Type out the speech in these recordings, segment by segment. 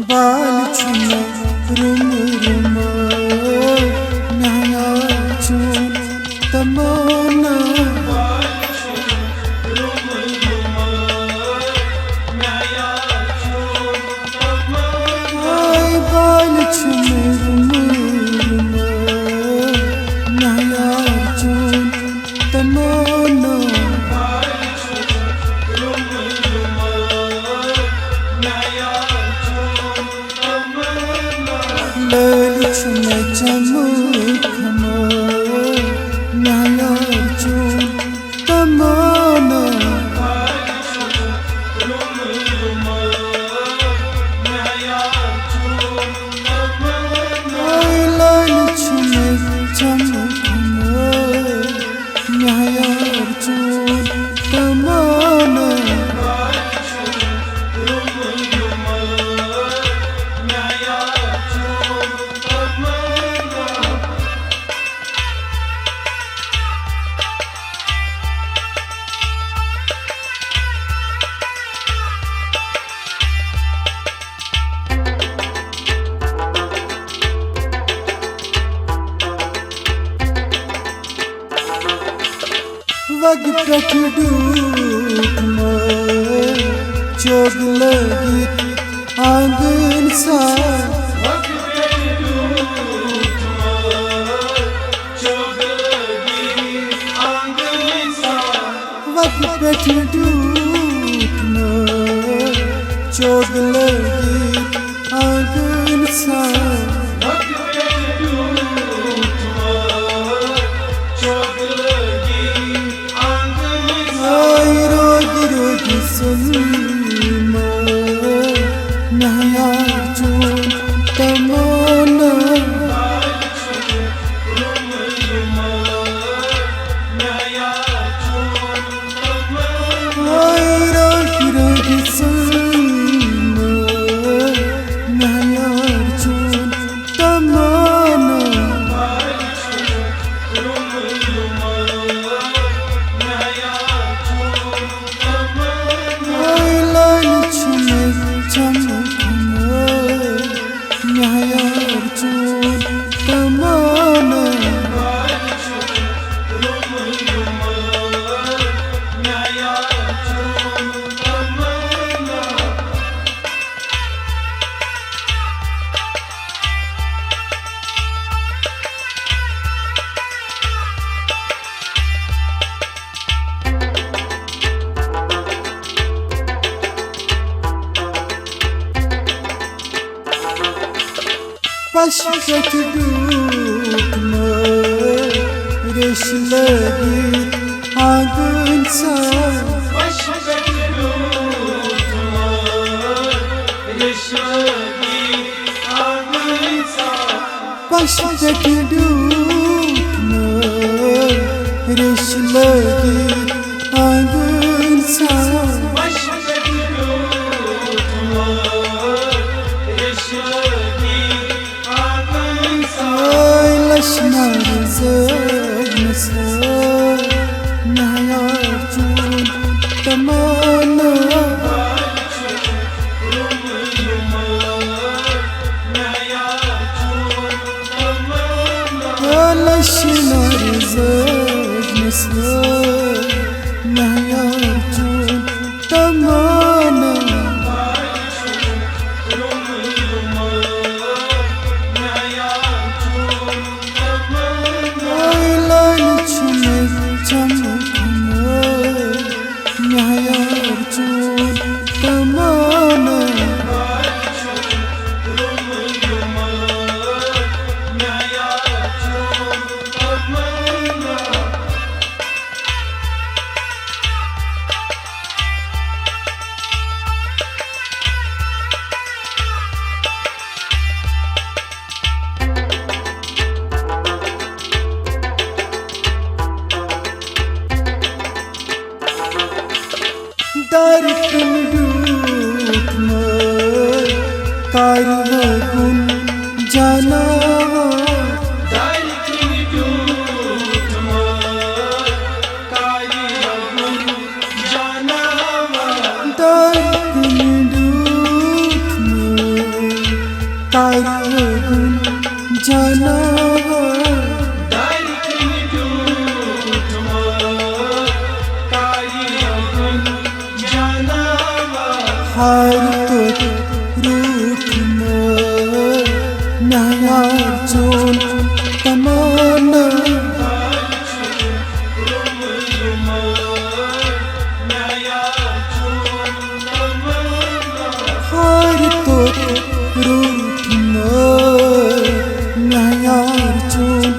बाल छुमे room room नया चून तमन्ना बाल छुमे रुम रुम नया चून तमन्ना ललित में चमकना नया चून तमन्ना ललित में चमकना नया चून तमन्ना वग प्रठडूकमा जोग लगी आंगन सा वग प्रठडूकमा जोग लगी आंगन सा नया चून तमन्ना नया चून तमन्ना नया चून तमन्ना पश्चित डूबना रेश लगी आंगन सा पश्चित डूबना रेश लगी आंगन सा नया चून तमन्ना नया चून तमन्ना नया चून तमन्ना दर्पण डूबना कारवां जाना दर्पण डूबना हार तो रूठना न्यायार चोन तमाना हार तो रूठना न्यायार चोन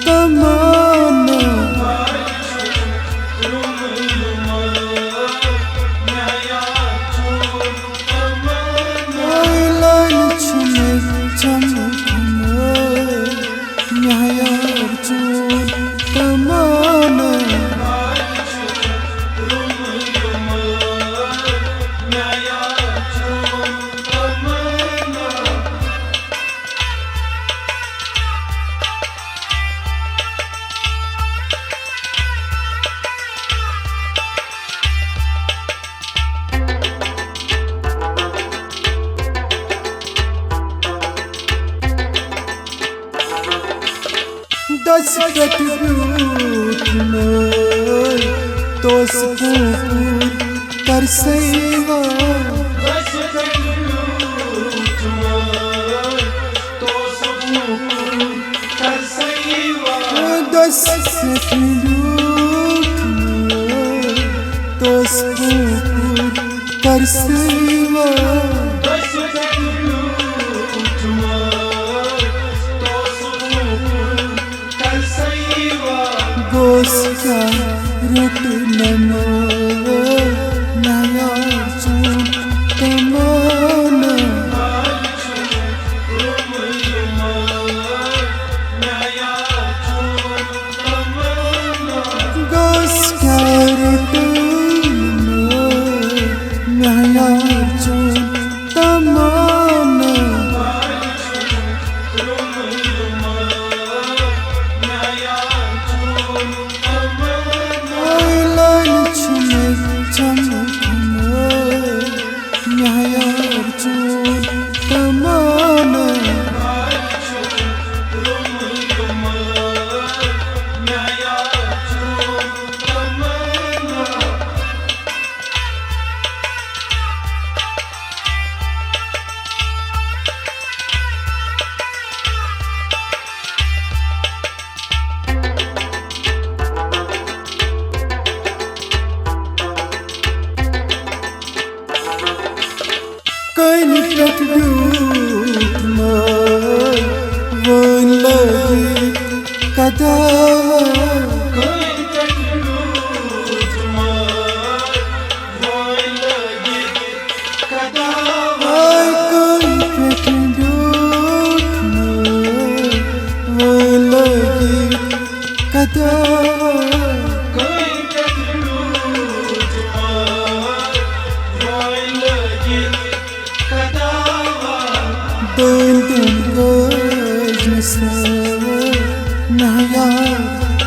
तमाना लालच में चमकना न्यायार चोन तमाना दस गट रूठना तोस पूर कर सेवा दस गट रूठना तोस पूर कर सेवा गोस्का रुटनमा न्यायार चोन तमाना गोस्का रुटनमा न्यायार चोन तमाना लालच में चमकना न्यायार चोन तमाना कहीं तक डूबना वन लगी कदा दिन दिन गजनसा न्यायार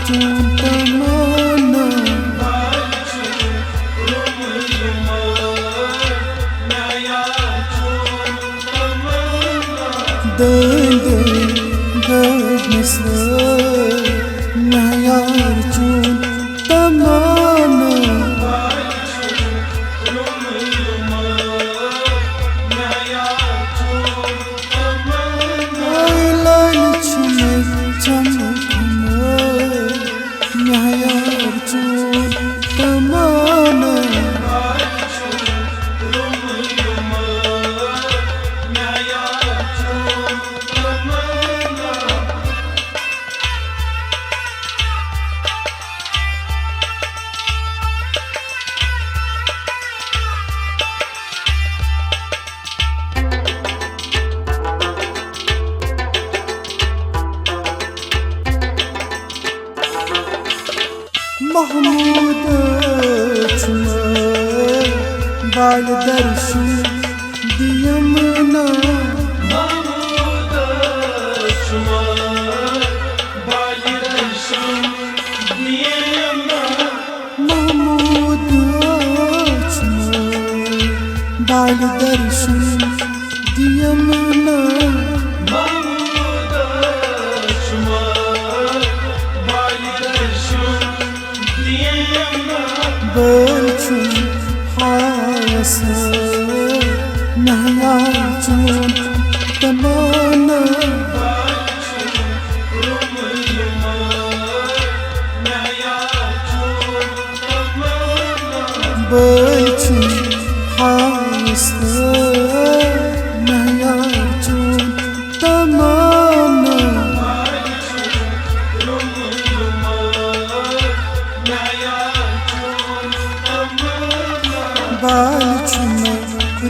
चोन तमाना दिन दिन गजनसा न्यायार चोन तमाना लालच में चमकना न्यायार चोन तमाना महमूद बाल दर्शन दियमना महमूद बाल दर्शन दियमना महमूद बाल दर्शन दियमना बोल छू हासा بلچی حاسه مهیار چون تمانا بالچی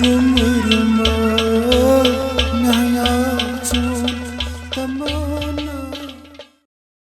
رم رم